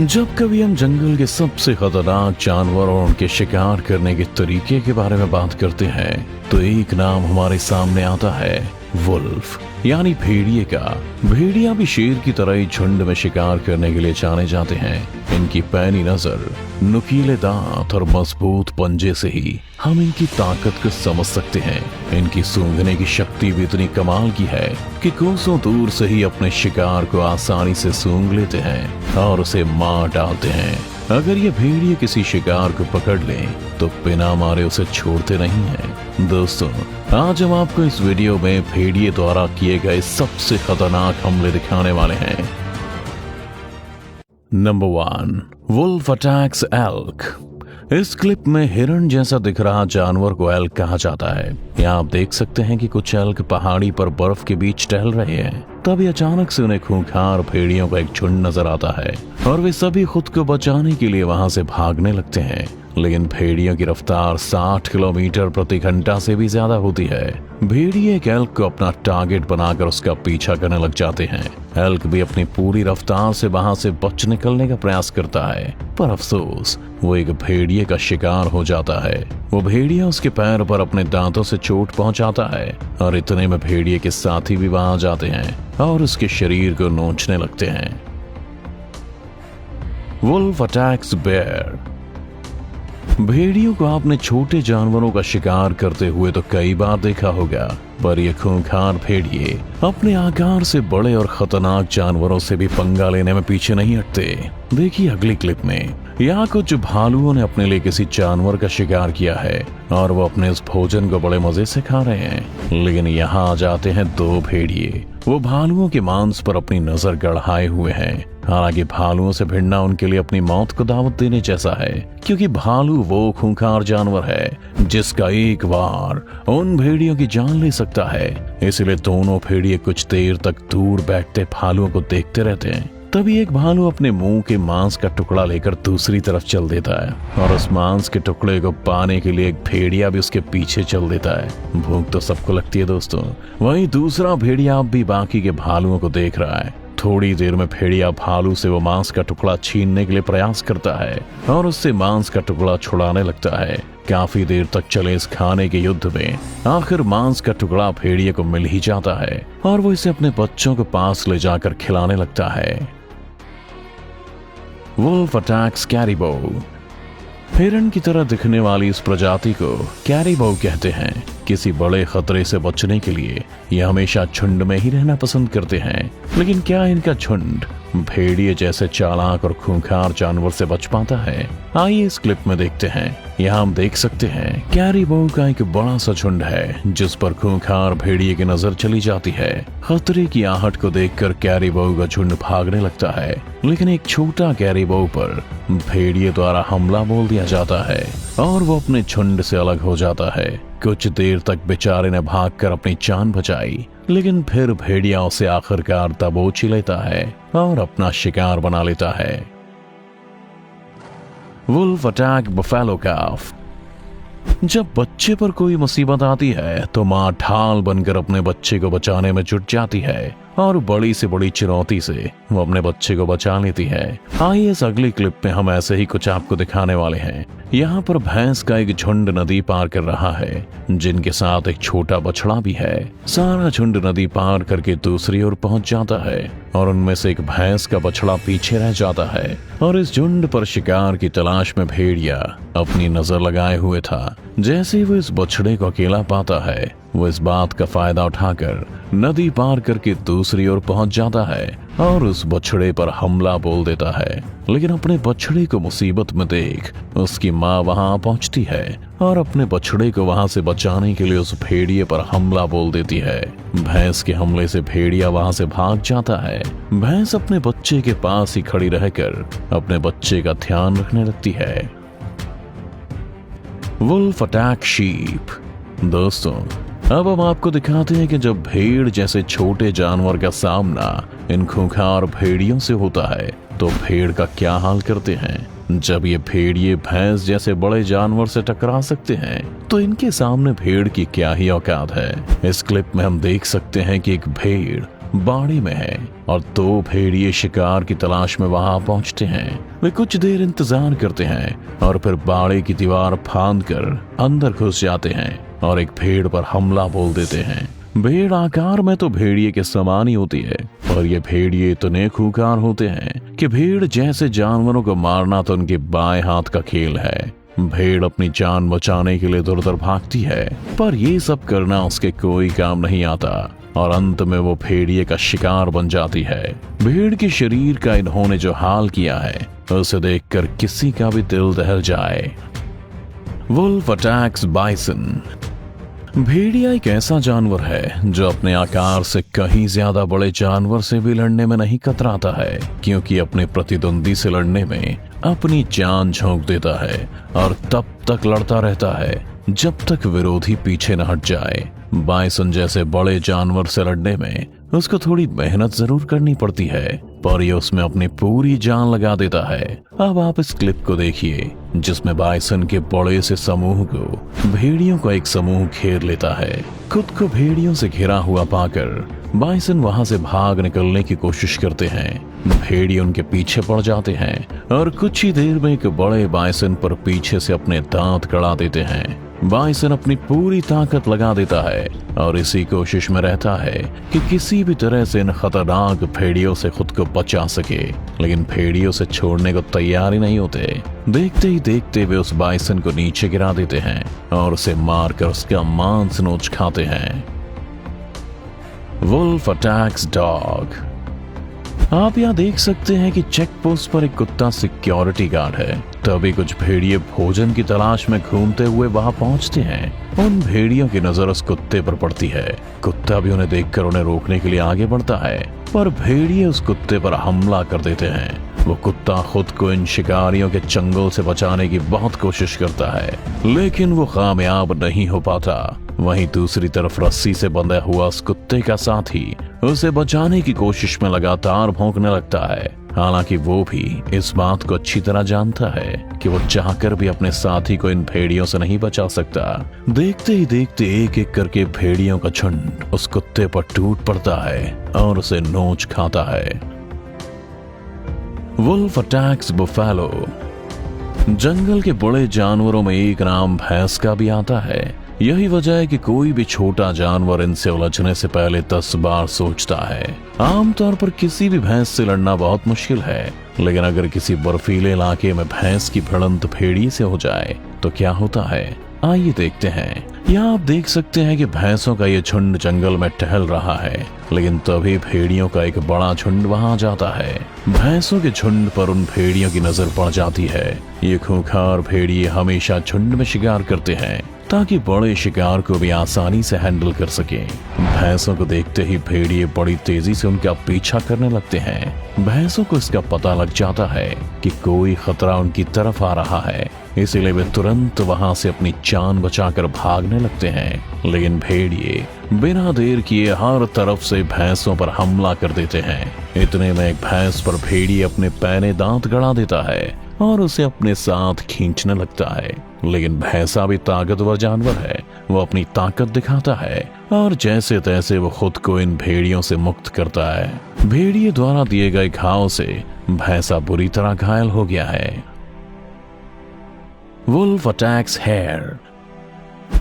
जब कभी हम जंगल के सबसे खतरनाक जानवर और उनके शिकार करने के तरीके के बारे में बात करते हैं तो एक नाम हमारे सामने आता है, वुल्फ यानी भेड़िए का। भेड़िया भी शेर की तरह ही झुंड में शिकार करने के लिए जाने जाते हैं। इनकी पैनी नजर, नुकीले दांत और मजबूत पंजे से ही हम इनकी ताकत को समझ सकते हैं। इनकी सूंघने की शक्ति भी इतनी कमाल की है कि कोसों दूर से ही अपने शिकार को आसानी से सूंघ लेते हैं और उसे मार डालते हैं। अगर ये भेड़िए किसी शिकार को पकड़ लें तो बिना मारे उसे छोड़ते नहीं हैं। दोस्तों, आज हम आपको इस वीडियो में भेड़िए द्वारा किए गए सबसे खतरनाक हमले दिखाने वाले हैं। Number 1, wolf attacks elk. इस क्लिप में हिरण जैसा दिख रहा जानवर को एल्क कहा जाता है। यहाँ आप देख सकते हैं कि कुछ एल्क पहाड़ी पर बर्फ के बीच टहल रहे हैं। तभी अचानक से उन्हें खूंखार भेड़ियों का एक झुंड नजर आता है और वे सभी खुद को बचाने के लिए वहां से भागने लगते हैं। लेकिन भेड़ियों की रफ्तार 60 किलोमीटर प्रति घंटा से भी ज्यादा होती है। भेड़िए एक एल्क को अपना टारगेट बनाकर उसका पीछा करने लग जाते हैं। एल्क भी अपनी पूरी रफ्तार से वहां से बच निकलने का प्रयास करता है, पर अफसोस वो एक भेड़िए का शिकार हो जाता है। वो भेड़िया उसके पैर पर अपने दांतों से चोट पहुंचाता है और इतने में भेड़िए के साथी भी वहां आ जाते हैं और उसके शरीर को नोचने लगते हैं। Wolf attacks bear. भेड़ियों को आपने छोटे जानवरों का शिकार करते हुए तो कई बार देखा होगा, पर ये खूंखार भेड़िए अपने आकार से बड़े और खतरनाक जानवरों से भी पंगा लेने में पीछे नहीं हटते। देखिए अगली क्लिप में यहाँ कुछ भालुओं ने अपने लिए किसी जानवर का शिकार किया है और वो अपने इस भोजन को बड़े मजे से खा रहे हैं। लेकिन यहाँ आ जाते हैं दो भेड़िए। वो भालुओं के मांस पर अपनी नजर गड़ाए हुए हैं। हालांकि भालुओं से भिड़ना उनके लिए अपनी मौत को दावत देने जैसा है, क्योंकि भालू वो खूंखार जानवर है जिसका एक बार उन भेड़ियों की जान ले सकता है। इसलिए दोनों भेड़िए कुछ देर तक दूर बैठते भालुओं को देखते रहते हैं। तभी एक भालू अपने मुंह के मांस का टुकड़ा लेकर दूसरी तरफ चल देता है और उस मांस के टुकड़े को पाने के लिए एक भेड़िया भी उसके पीछे चल देता है। भूख तो सबको लगती है दोस्तों। वहीं दूसरा भेड़िया अब भी बाकी के भालुओं को देख रहा है। थोड़ी देर में भेड़िया भालू से वो मांस का टुकड़ा छीनने के लिए प्रयास करता है और उससे मांस का टुकड़ा छुड़ाने लगता है। काफी देर तक चले इस खाने के युद्ध में आखिर मांस का टुकड़ा भेड़िए को मिल ही जाता है और वो इसे अपने बच्चों के पास ले जाकर खिलाने लगता है। Wolf attacks caribou. हिरण की तरह दिखने वाली इस प्रजाति को कैरिबो कहते हैं। किसी बड़े खतरे से बचने के लिए ये हमेशा झुंड में ही रहना पसंद करते हैं। लेकिन क्या इनका झुंड भेड़िए जैसे चालाक और खूंखार जानवर से बच पाता है? आइए इस क्लिप में देखते हैं। यहाँ हम देख सकते हैं कैरिबो का एक बड़ा सा झुंड है जिस पर खूंखार भेड़िए की नजर चली जाती है। खतरे की आहट को देखकर कैरिबो का झुंड भागने लगता है, लेकिन एक छोटा कैरिबो पर भेड़िए द्वारा हमला बोल दिया जाता है और वो अपने झुंड से अलग हो जाता है। कुछ देर तक बेचारे ने भागकर अपनी जान बचाई, लेकिन फिर भेड़िया उसे आखिरकार दबोच ही लेता है और अपना शिकार बना लेता है। वुल्फ अटैक बफेलो काफ। जब बच्चे पर कोई मुसीबत आती है तो माँ ढाल बनकर अपने बच्चे को बचाने में जुट जाती है और बड़ी से बड़ी चुनौती से वो अपने बच्चे को बचा लेती है। आइए इस अगली क्लिप में हम ऐसे ही कुछ आपको दिखाने वाले हैं। यहाँ पर भैंस का एक झुंड नदी पार कर रहा है जिनके साथ एक छोटा बछड़ा भी है। सारा झुंड नदी पार करके दूसरी ओर पहुंच जाता है और उनमें से एक भैंस का बछड़ा पीछे रह जाता है और इस झुंड पर शिकार की तलाश में भेड़िया अपनी नजर लगाए हुए था। जैसे ही वो इस बछड़े को अकेला पाता है वो इस बात का फायदा उठाकर नदी पार करके दूसरी ओर पहुंच जाता है और उस बछड़े पर हमला बोल देता है। लेकिन अपने बछड़े को मुसीबत में देख उसकी माँ वहां पहुंचती है और अपने बछड़े को वहां से बचाने के लिए उस भेड़िए पर हमला बोल देती है। भैंस के हमले से भेड़िया वहां से भाग जाता है। भैंस अपने बच्चे के पास ही खड़ी रहकर अपने बच्चे का ध्यान रखने लगती है। Wolf attack sheep. दोस्तों, अब हम आपको दिखाते हैं कि जब भेड़ जैसे छोटे जानवर का सामना इन खूंखार भेड़ियों से होता है तो भेड़ का क्या हाल करते हैं। जब ये भेड़िए भैंस जैसे बड़े जानवर से टकरा सकते हैं तो इनके सामने भेड़ की क्या ही औकात है। इस क्लिप में हम देख सकते हैं कि एक भेड़ बाड़े में है और 2 भेड़िए शिकार की तलाश में वहां पहुंचते हैं। वे कुछ देर इंतजार करते हैं और फिर बाड़े की दीवार फांदकर अंदर घुस जाते हैं और एक भेड़ पर हमला बोल देते हैं। भेड़ आकार में तो भेड़िए के समान ही होती है और ये भेड़िए इतने खूंखार होते हैं कि भेड़ जैसे जानवरों को मारना तो उनके बाएं हाथ का खेल है। भेड़ अपनी जान बचाने के लिए दर दर भागती है, पर ये सब करना उसके कोई काम नहीं आता और अंत में वो भेड़िए का शिकार बन जाती है। भेड़ के शरीर का इन्होंने जो हाल किया है उसे देखकर किसी का भी दिल दहल जाए। Wolf attacks bison. भेड़िया एक ऐसा जानवर है जो अपने आकार से कहीं ज्यादा बड़े जानवर से भी लड़ने में नहीं कतराता है, क्योंकि अपने प्रतिद्वंदी से लड़ने में अपनी जान झोंक देता है और तब तक लड़ता रहता है जब तक विरोधी पीछे न हट जाए। बाइसन जैसे बड़े जानवर से लड़ने में उसको थोड़ी मेहनत जरूर करनी पड़ती है, पर ये उसमें अपनी पूरी जान लगा देता है। अब आप इस क्लिप को देखिए जिसमें बाइसन के बड़े से समूह को भेड़ियों का एक समूह घेर लेता है। खुद को भेड़ियों से घिरा हुआ पाकर बाइसन वहां से भाग निकलने की कोशिश करते हैं। भेड़िए उनके पीछे पड़ जाते हैं और कुछ ही देर में एक बड़े बाइसन पर पीछे से अपने दांत गड़ा देते हैं। बाइसन अपनी पूरी ताकत लगा देता है और इसी कोशिश में रहता है कि किसी भी तरह से इन खतरनाक भेड़ियों से खुद को बचा सके, लेकिन भेड़ियों से छोड़ने को तैयार ही नहीं होते। देखते ही देखते वे उस बाइसन को नीचे गिरा देते हैं और उसे मारकर उसका मांस नोच खाते हैं। Wolf attacks dog. आप यहाँ देख सकते हैं कि चेक पोस्ट पर एक कुत्ता सिक्योरिटी गार्ड है। तभी कुछ भेड़िए भोजन की तलाश में घूमते हुए वहां पहुंचते हैं। उन भेड़ियों की नजर उस कुत्ते पर पड़ती है। कुत्ता भी उन्हें देखकर उन्हें रोकने के लिए आगे बढ़ता है, पर भेड़िए उस कुत्ते पर हमला कर देते हैं। वो कुत्ता खुद को इन शिकारियों के चंगुल से बचाने की बहुत कोशिश करता है, लेकिन वो कामयाब नहीं हो पाता। वहीं दूसरी तरफ रस्सी से बंधा हुआ उस कुत्ते का साथी उसे बचाने की कोशिश में लगातार भौंकने लगता है। हालांकि वो भी इस बात को अच्छी तरह जानता है कि वो चाहकर भी अपने साथी को इन भेड़ियों से नहीं बचा सकता। देखते ही देखते एक एक करके भेड़ियों का झुंड उस कुत्ते पर टूट पड़ता है और उसे नोच खाता है। Wolf attacks buffalo. जंगल के बड़े जानवरों में एक नाम भैंस का भी आता है। यही वजह है कि कोई भी छोटा जानवर इनसे उलझने से पहले 10 बार सोचता है। आमतौर पर किसी भी भैंस से लड़ना बहुत मुश्किल है, लेकिन अगर किसी बर्फीले इलाके में भैंस की भिड़ंत भेड़िए से हो जाए तो क्या होता है, आइए देखते हैं। यहाँ आप देख सकते हैं कि भैंसों का ये झुंड जंगल में टहल रहा है, लेकिन तभी भेड़ियों का एक बड़ा झुंड वहां जाता है। भैंसों के झुंड पर उन भेड़ियों की नजर पड़ जाती है। ये खूंखार भेड़िए हमेशा झुंड में शिकार करते हैं ताकि बड़े शिकार को भी आसानी से हैंडल कर सके। भैंसों को देखते ही भेड़िए बड़ी तेजी से उनका पीछा करने लगते हैं। भैंसों को इसका पता लग जाता है कि कोई खतरा उनकी तरफ आ रहा है, इसीलिए वे तुरंत वहां से अपनी जान बचाकर भागने लगते हैं। लेकिन भेड़िए बिना देर किए हर तरफ से भैंसों पर हमला कर देते हैं। इतने में एक भैंस पर भेड़िए अपने पैने दांत गड़ा देता है और उसे अपने साथ खींचने लगता है। लेकिन भैंसा भी ताकतवर जानवर है, वो अपनी ताकत दिखाता है और जैसे तैसे वो खुद को इन भेड़ियों से मुक्त करता है। भेड़िए द्वारा दिए गए घाव से भैंसा बुरी तरह घायल हो गया है। Wolf attacks hare.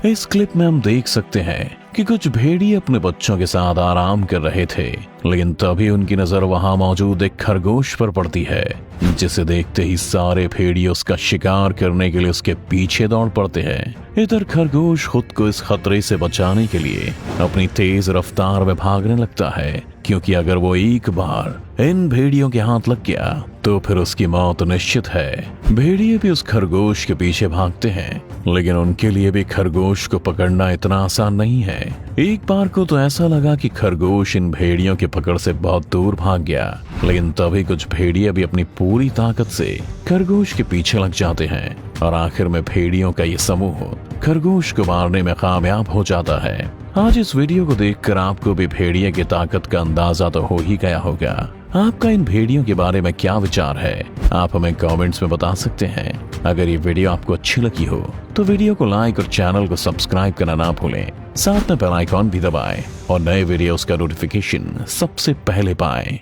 इस क्लिप में हम देख सकते हैं कि कुछ भेड़िए अपने बच्चों के साथ आराम कर रहे थे, लेकिन तभी उनकी नजर वहां मौजूद एक खरगोश पर पड़ती है, जिसे देखते ही सारे भेड़िए उसका शिकार करने के लिए उसके पीछे दौड़ पड़ते हैं। इधर खरगोश खुद को इस खतरे से बचाने के लिए अपनी तेज रफ्तार में भागने लगता है, क्योंकि अगर वो एक बार इन भेड़ियों के हाथ लग गया तो फिर उसकी मौत निश्चित है। भेड़िए भी उस खरगोश के पीछे भागते हैं, लेकिन उनके लिए भी खरगोश को पकड़ना इतना आसान नहीं है। एक बार को तो ऐसा लगा कि खरगोश इन भेड़ियों की पकड़ से बहुत दूर भाग गया, लेकिन तभी कुछ भेड़िए भी अपनी पूरी ताकत से खरगोश के पीछे लग जाते हैं और आखिर में भेड़ियों का ये समूह खरगोश को मारने में कामयाब हो जाता है। आज इस वीडियो को देखकर आपको भी भेड़िए की ताकत का अंदाजा तो हो ही गया होगा। आपका इन भेड़ियों के बारे में क्या विचार है, आप हमें कमेंट्स में बता सकते हैं। अगर ये वीडियो आपको अच्छी लगी हो तो वीडियो को लाइक और चैनल को सब्सक्राइब करना ना भूलें। साथ में बेल आइकॉन भी दबाएं और नए वीडियोस का नोटिफिकेशन सबसे पहले पाएं।